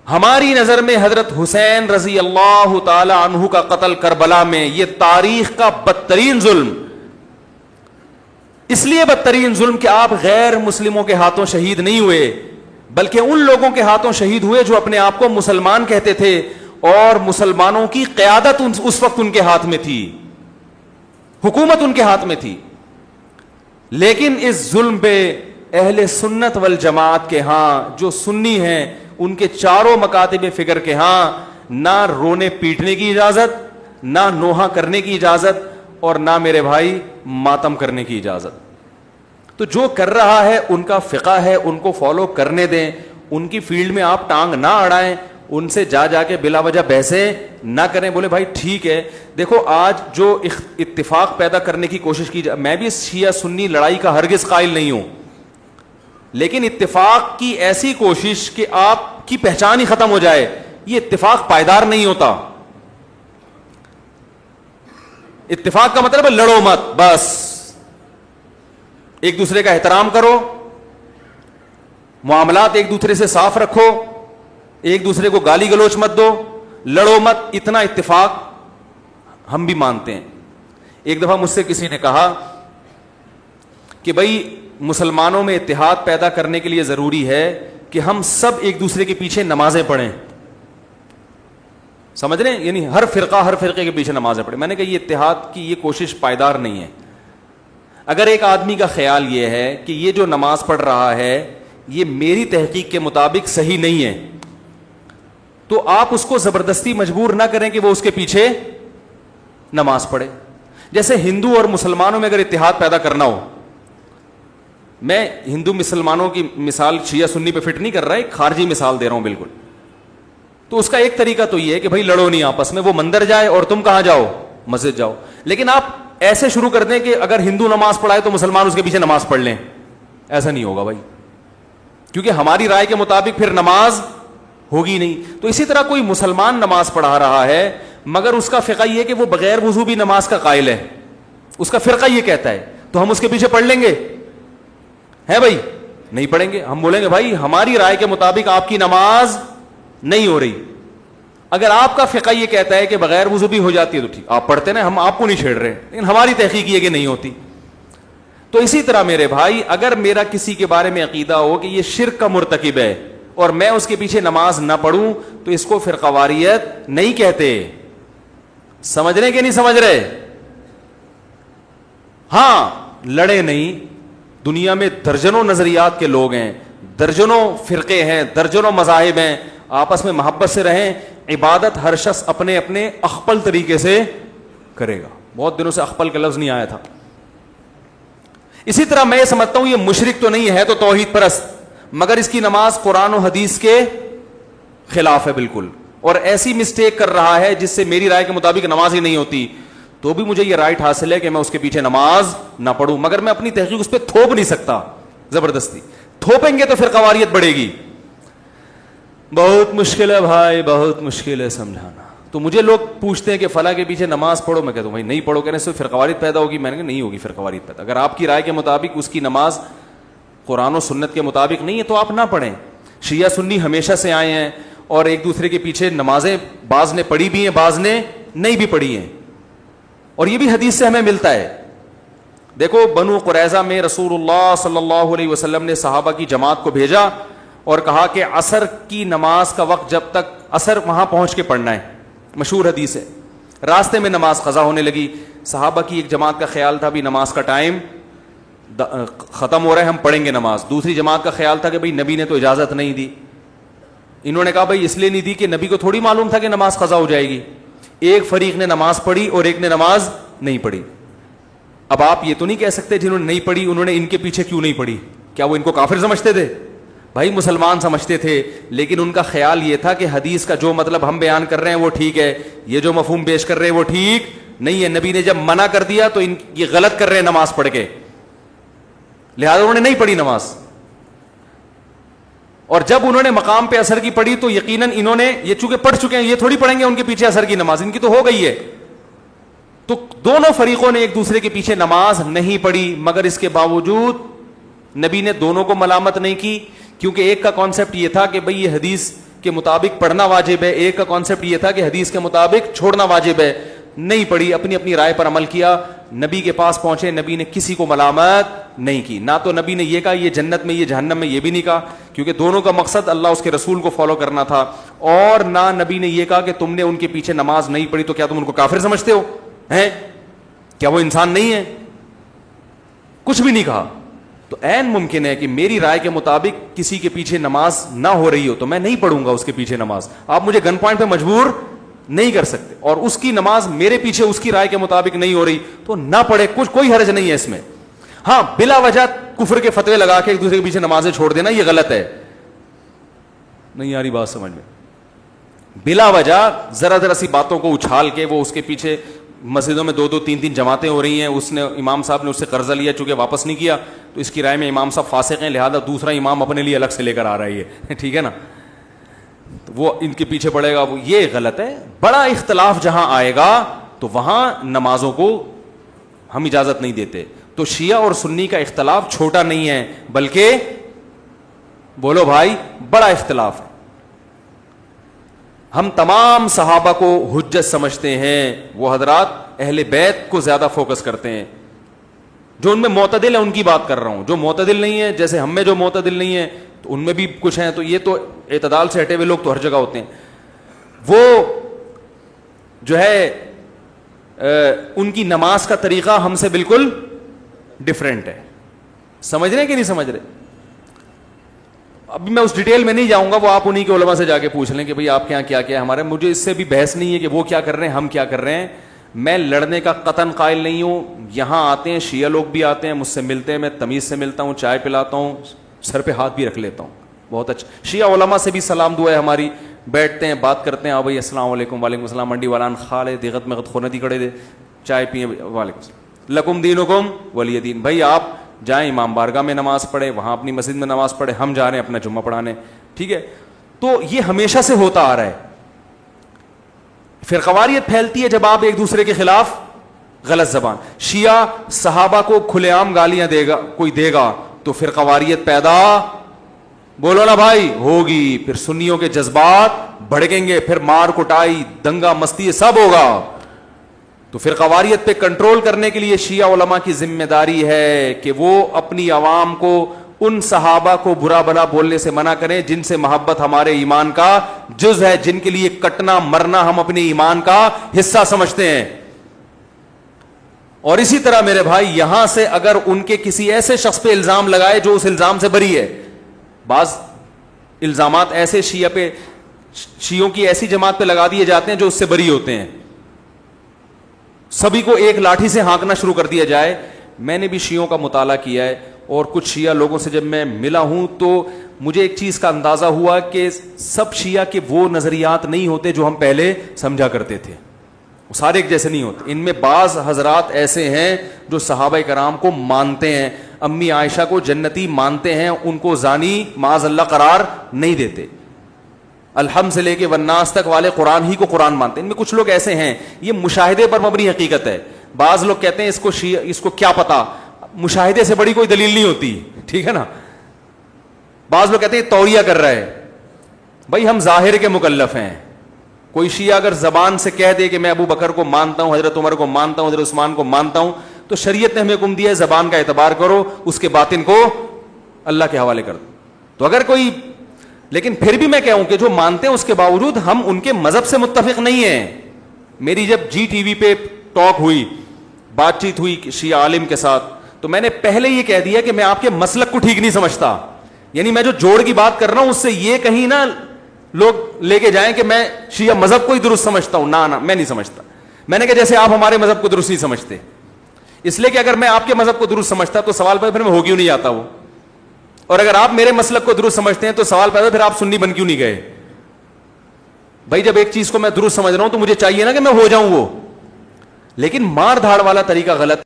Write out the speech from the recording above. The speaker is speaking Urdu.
ہماری نظر میں حضرت حسین رضی اللہ تعالی عنہ کا قتل کربلا میں یہ تاریخ کا بدترین ظلم، اس لیے بدترین ظلم کہ آپ غیر مسلموں کے ہاتھوں شہید نہیں ہوئے، بلکہ ان لوگوں کے ہاتھوں شہید ہوئے جو اپنے آپ کو مسلمان کہتے تھے، اور مسلمانوں کی قیادت اس وقت ان کے ہاتھ میں تھی، حکومت ان کے ہاتھ میں تھی۔ لیکن اس ظلم پہ اہل سنت والجماعت کے ہاں، جو سنی ہیں، ان کے چاروں مکاتب فکر کے ہاں نہ رونے پیٹنے کی اجازت، نہ نوحہ کرنے کی اجازت، اور نہ میرے بھائی ماتم کرنے کی اجازت۔ تو جو کر رہا ہے ان کا فقہ ہے، ان کو فالو کرنے دیں، ان کی فیلڈ میں آپ ٹانگ نہ اڑائیں، ان سے جا کے بلا وجہ بحثیں نہ کریں، بولے بھائی ٹھیک ہے۔ دیکھو آج جو اتفاق پیدا کرنے کی کوشش کی میں بھی شیعہ سنی لڑائی کا ہرگز قائل نہیں ہوں، لیکن اتفاق کی ایسی کوشش کہ آپ کی پہچان ہی ختم ہو جائے، یہ اتفاق پائیدار نہیں ہوتا۔ اتفاق کا مطلب ہے لڑو مت، بس ایک دوسرے کا احترام کرو، معاملات ایک دوسرے سے صاف رکھو، ایک دوسرے کو گالی گلوچ مت دو، لڑو مت، اتنا اتفاق ہم بھی مانتے ہیں۔ ایک دفعہ مجھ سے کسی نے کہا کہ بھائی مسلمانوں میں اتحاد پیدا کرنے کے لیے ضروری ہے کہ ہم سب ایک دوسرے کے پیچھے نمازیں پڑھیں، سمجھ رہے ہیں؟ یعنی ہر فرقے کے پیچھے نمازیں پڑھیں۔ میں نے کہا یہ اتحاد کی یہ کوشش پائیدار نہیں ہے۔ اگر ایک آدمی کا خیال یہ ہے کہ یہ جو نماز پڑھ رہا ہے یہ میری تحقیق کے مطابق صحیح نہیں ہے، تو آپ اس کو زبردستی مجبور نہ کریں کہ وہ اس کے پیچھے نماز پڑھے۔ جیسے ہندو اور مسلمانوں میں اگر اتحاد پیدا کرنا ہو، میں ہندو مسلمانوں کی مثال شیعہ سنی پہ فٹ نہیں کر رہا، ایک خارجی مثال دے رہا ہوں بالکل، تو اس کا ایک طریقہ تو یہ ہے کہ بھائی لڑو نہیں آپس میں، وہ مندر جائے اور تم کہاں جاؤ؟ مسجد جاؤ۔ لیکن آپ ایسے شروع کر دیں کہ اگر ہندو نماز پڑھائے تو مسلمان اس کے پیچھے نماز پڑھ لیں، ایسا نہیں ہوگا بھائی، کیونکہ ہماری رائے کے مطابق پھر نماز ہوگی نہیں۔ تو اسی طرح کوئی مسلمان نماز پڑھا رہا ہے مگر اس کا فقہ یہ ہے کہ وہ بغیر وضو بھی نماز کا قائل ہے، اس کا فرقہ یہ کہتا ہے، تو ہم اس کے پیچھے پڑھ لیں گے؟ ہے بھائی؟ نہیں پڑھیں گے، ہم بولیں گے بھائی ہماری رائے کے مطابق آپ کی نماز نہیں ہو رہی۔ اگر آپ کا فقہ یہ کہتا ہے کہ بغیر وضو بھی ہو جاتی ہے تو ٹھیک، آپ پڑھتے نا، ہم آپ کو نہیں چھیڑ رہے، لیکن ہماری تحقیق یہ کہ نہیں ہوتی۔ تو اسی طرح میرے بھائی اگر میرا کسی کے بارے میں عقیدہ ہو کہ یہ شرک کا مرتکب ہے اور میں اس کے پیچھے نماز نہ پڑھوں تو اس کو فرقہ واریت نہیں کہتے۔ سمجھ رہے کہ نہیں سمجھ رہے؟ ہاں لڑے نہیں، دنیا میں درجنوں نظریات کے لوگ ہیں، درجنوں فرقے ہیں، درجنوں مذاہب ہیں، آپس میں محبت سے رہیں، عبادت ہر شخص اپنے اپنے اخپل طریقے سے کرے گا۔ بہت دنوں سے اخپل کا لفظ نہیں آیا تھا۔ اسی طرح میں سمجھتا ہوں یہ مشرک تو نہیں ہے، تو توحید پرست، مگر اس کی نماز قرآن و حدیث کے خلاف ہے بالکل، اور ایسی مسٹیک کر رہا ہے جس سے میری رائے کے مطابق نماز ہی نہیں ہوتی، تو بھی مجھے یہ رائٹ حاصل ہے کہ میں اس کے پیچھے نماز نہ پڑھوں، مگر میں اپنی تحقیق اس پہ تھوپ نہیں سکتا زبردستی۔ تھوپیں گے تو پھر قواریت بڑھے گی۔ بہت مشکل ہے بھائی، بہت مشکل ہے سمجھانا۔ تو مجھے لوگ پوچھتے ہیں کہ فلاں کے پیچھے نماز پڑھو، میں کہتا ہوں بھائی نہیں پڑھو، کہنے سے فرقواریت پیدا ہوگی۔ میں نے کہا نہیں ہوگی فرقواریت پیدا، اگر آپ کی رائے کے مطابق اس کی نماز قرآن و سنت کے مطابق نہیں ہے تو آپ نہ پڑھیں۔ شیعہ سنی ہمیشہ سے آئے ہیں اور ایک دوسرے کے پیچھے نمازیں بعض نے پڑھی بھی ہیں، بعض نے نہیں بھی پڑھی ہیں، اور یہ بھی حدیث سے ہمیں ملتا ہے۔ دیکھو بنو قریظہ میں رسول اللہ صلی اللہ علیہ وسلم نے صحابہ کی جماعت کو بھیجا اور کہا کہ عصر کی نماز کا وقت جب تک عصر وہاں پہنچ کے پڑھنا ہے، مشہور حدیث ہے۔ راستے میں نماز قضا ہونے لگی، صحابہ کی ایک جماعت کا خیال تھا بھی نماز کا ٹائم ختم ہو رہا ہے، ہم پڑھیں گے نماز۔ دوسری جماعت کا خیال تھا کہ بھئی نبی نے تو اجازت نہیں دی۔ انہوں نے کہا بھئی اس لیے نہیں دی کہ نبی کو تھوڑی معلوم تھا کہ نماز قضا ہو جائے گی۔ ایک فریق نے نماز پڑھی اور ایک نے نماز نہیں پڑھی۔ اب آپ یہ تو نہیں کہہ سکتے جنہوں نے نہیں پڑھی انہوں نے ان کے پیچھے کیوں نہیں پڑھی، کیا وہ ان کو کافر سمجھتے تھے؟ بھائی مسلمان سمجھتے تھے، لیکن ان کا خیال یہ تھا کہ حدیث کا جو مطلب ہم بیان کر رہے ہیں وہ ٹھیک ہے، یہ جو مفہوم پیش کر رہے ہیں وہ ٹھیک نہیں ہے۔ نبی نے جب منع کر دیا تو ان یہ غلط کر رہے ہیں نماز پڑھ کے، لہذا انہوں نے نہیں پڑھی نماز۔ اور جب انہوں نے مقام پہ اثر کی پڑھی تو یقیناً انہوں نے یہ چونکہ پڑھ چکے ہیں، یہ تھوڑی پڑھیں گے ان کے پیچھے اثر کی نماز، ان کی تو ہو گئی ہے۔ تو دونوں فریقوں نے ایک دوسرے کے پیچھے نماز نہیں پڑھی، مگر اس کے باوجود نبی نے دونوں کو ملامت نہیں کی، کیونکہ ایک کا کانسیپٹ یہ تھا کہ بھئی یہ حدیث کے مطابق پڑھنا واجب ہے، ایک کا کانسیپٹ یہ تھا کہ حدیث کے مطابق چھوڑنا واجب ہے، نہیں پڑھی، اپنی اپنی رائے پر عمل کیا، نبی کے پاس پہنچے، نبی نے کسی کو ملامت نہیں کی، نہ تو نبی نے یہ کہا یہ جنت میں یہ جہنم میں، یہ بھی نہیں کہا، کیونکہ دونوں کا مقصد اللہ اس کے رسول کو فالو کرنا تھا، اور نہ نبی نے یہ کہا کہ تم نے ان کے پیچھے نماز نہیں پڑھی تو کیا تم ان کو کافر سمجھتے ہو ہیں، کیا وہ انسان نہیں ہے، کچھ بھی نہیں کہا۔ تو عین ممکن ہے کہ میری رائے کے مطابق کسی کے پیچھے نماز نہ ہو رہی ہو تو میں نہیں پڑھوں گا اس کے پیچھے نماز، آپ مجھے گن پوائنٹ پہ مجبور نہیں کر سکتے، اور اس کی نماز میرے پیچھے اس کی رائے کے مطابق نہیں ہو رہی تو نہ پڑھے، کچھ کوئی حرج نہیں ہے اس میں۔ ہاں بلا وجہ کفر کے فتوے لگا کے ایک دوسرے کے پیچھے نمازیں چھوڑ دینا یہ غلط ہے، نہیں آ رہی بات سمجھ میں، بلا وجہ ذرا ذرا سی باتوں کو اچھال کے وہ اس کے پیچھے، مسجدوں میں دو دو تین تین جماعتیں ہو رہی ہیں، اس نے امام صاحب نے اس سے قرضہ لیا چونکہ واپس نہیں کیا تو اس کی رائے میں امام صاحب فاسق ہیں، لہذا دوسرا امام اپنے لیے الگ سے لے کر آ رہا ہے، ٹھیک ہے نا، تو وہ ان کے پیچھے پڑے گا، وہ یہ غلط ہے۔ بڑا اختلاف جہاں آئے گا تو وہاں نمازوں کو ہم اجازت نہیں دیتے۔ تو شیعہ اور سنی کا اختلاف چھوٹا نہیں ہے بلکہ بولو بھائی بڑا اختلاف ہے۔ ہم تمام صحابہ کو حجت سمجھتے ہیں، وہ حضرات اہل بیت کو زیادہ فوکس کرتے ہیں، جو ان میں معتدل ہیں ان کی بات کر رہا ہوں، جو معتدل نہیں ہے جیسے ہم میں جو معتدل نہیں ہے تو ان میں بھی کچھ ہیں، تو یہ تو اعتدال سے ہٹے ہوئے لوگ تو ہر جگہ ہوتے ہیں، وہ جو ہے ان کی نماز کا طریقہ ہم سے بالکل ڈفرینٹ ہے، سمجھ رہے ہیں کہ نہیں سمجھ رہے؟ ابھی میں اس ڈیٹیل میں نہیں جاؤں گا، وہ آپ انہی کے علماء سے جا کے پوچھ لیں کہ بھئی آپ کے یہاں کیا کیا ہے، ہمارے مجھے اس سے بھی بحث نہیں ہے کہ وہ کیا کر رہے ہیں ہم کیا کر رہے ہیں، میں لڑنے کا قطعاً قائل نہیں ہوں، یہاں آتے ہیں شیعہ لوگ بھی آتے ہیں مجھ سے ملتے ہیں، میں تمیز سے ملتا ہوں، چائے پلاتا ہوں، سر پہ ہاتھ بھی رکھ لیتا ہوں، بہت اچھا، شیعہ علماء سے بھی سلام دعا ہے ہماری، بیٹھتے ہیں بات کرتے ہیں، بھائی السلام علیکم، وعلیکم السلام، منڈی والان خالے دیغت میں خونہ دی کڑے دے چائے پیئیں، وعلیکم السلام، لکم دینکم ولی دین، بھائی آپ جائیں امام بارگاہ میں نماز پڑھیں، وہاں اپنی مسجد میں نماز پڑھیں، ہم جا رہے ہیں اپنا جمعہ پڑھانے، ٹھیک ہے؟ تو یہ ہمیشہ سے ہوتا آ رہا ہے۔ فرقواریت پھیلتی ہے جب آپ ایک دوسرے کے خلاف غلط زبان، شیعہ صحابہ کو کھلے عام گالیاں دے گا، کوئی دے گا تو فرقواریت پیدا بولو نا بھائی ہوگی، پھر سنیوں کے جذبات بھڑکیں گے، پھر مار کٹائی دنگا مستی سب ہوگا۔ تو فرقواریت پہ کنٹرول کرنے کے لیے شیعہ علماء کی ذمہ داری ہے کہ وہ اپنی عوام کو ان صحابہ کو برا بھلا بولنے سے منع کریں جن سے محبت ہمارے ایمان کا جز ہے، جن کے لیے کٹنا مرنا ہم اپنے ایمان کا حصہ سمجھتے ہیں۔ اور اسی طرح میرے بھائی یہاں سے اگر ان کے کسی ایسے شخص پہ الزام لگائے جو اس الزام سے بری ہے، بعض الزامات ایسے شیعوں کی ایسی جماعت پہ لگا دیے جاتے ہیں جو اس سے بری ہوتے ہیں، سبھی کو ایک لاٹھی سے ہانکنا شروع کر دیا جائے۔ میں نے بھی شیعوں کا مطالعہ کیا ہے اور کچھ شیعہ لوگوں سے جب میں ملا ہوں تو مجھے ایک چیز کا اندازہ ہوا کہ سب شیعہ کے وہ نظریات نہیں ہوتے جو ہم پہلے سمجھا کرتے تھے، وہ سارے ایک جیسے نہیں ہوتے، ان میں بعض حضرات ایسے ہیں جو صحابہ کرام کو مانتے ہیں، امی عائشہ کو جنتی مانتے ہیں، ان کو زانی معاذ اللہ قرار نہیں دیتے، الحمد سے لے کے والناس تک والے قرآن ہی کو قرآن مانتے ہیں۔ ان میں کچھ لوگ ایسے ہیں، یہ مشاہدے پر مبنی حقیقت ہے، بعض لوگ کہتے ہیں اس کو کیا پتا، مشاہدے سے بڑی کوئی دلیل نہیں ہوتی، ٹھیک ہے نا، بعض لوگ کہتے ہیں توریہ کر رہا ہے، بھائی ہم ظاہر کے مکلف ہیں، کوئی شیعہ اگر زبان سے کہہ دے کہ میں ابو بکر کو مانتا ہوں، حضرت عمر کو مانتا ہوں، حضرت عثمان کو مانتا ہوں، تو شریعت نے ہمیں حکم دیا ہے زبان کا اعتبار کرو، اس کے باطن کو اللہ کے حوالے کر دو۔ تو اگر کوئی، لیکن پھر بھی میں کہوں کہ جو مانتے ہیں اس کے باوجود ہم ان کے مذہب سے متفق نہیں ہیں۔ میری جب جی ٹی وی پہ ٹاک ہوئی، بات چیت ہوئی شیعہ عالم کے ساتھ، تو میں نے پہلے یہ کہہ دیا کہ میں آپ کے مسلک کو ٹھیک نہیں سمجھتا، یعنی میں جو جوڑ کی بات کر رہا ہوں اس سے یہ کہیں نہ لوگ لے کے جائیں کہ میں شیعہ مذہب کو ہی درست سمجھتا ہوں، نہ میں نہیں سمجھتا۔ میں نے کہا جیسے آپ ہمارے مذہب کو درست نہیں سمجھتے، اس لیے کہ اگر میں آپ کے مذہب کو درست سمجھتا تو سوال پیدا پھر میں ہو کیوں نہیں جاتا وہ، اور اگر آپ میرے مسلک کو درست سمجھتے ہیں تو سوال پیدا پھر آپ سنی بن کیوں نہیں گئے؟ بھائی جب ایک چیز کو میں درست سمجھ رہا ہوں تو مجھے چاہیے نا کہ میں ہو جاؤں وہ، لیکن مار دھاڑ والا طریقہ غلط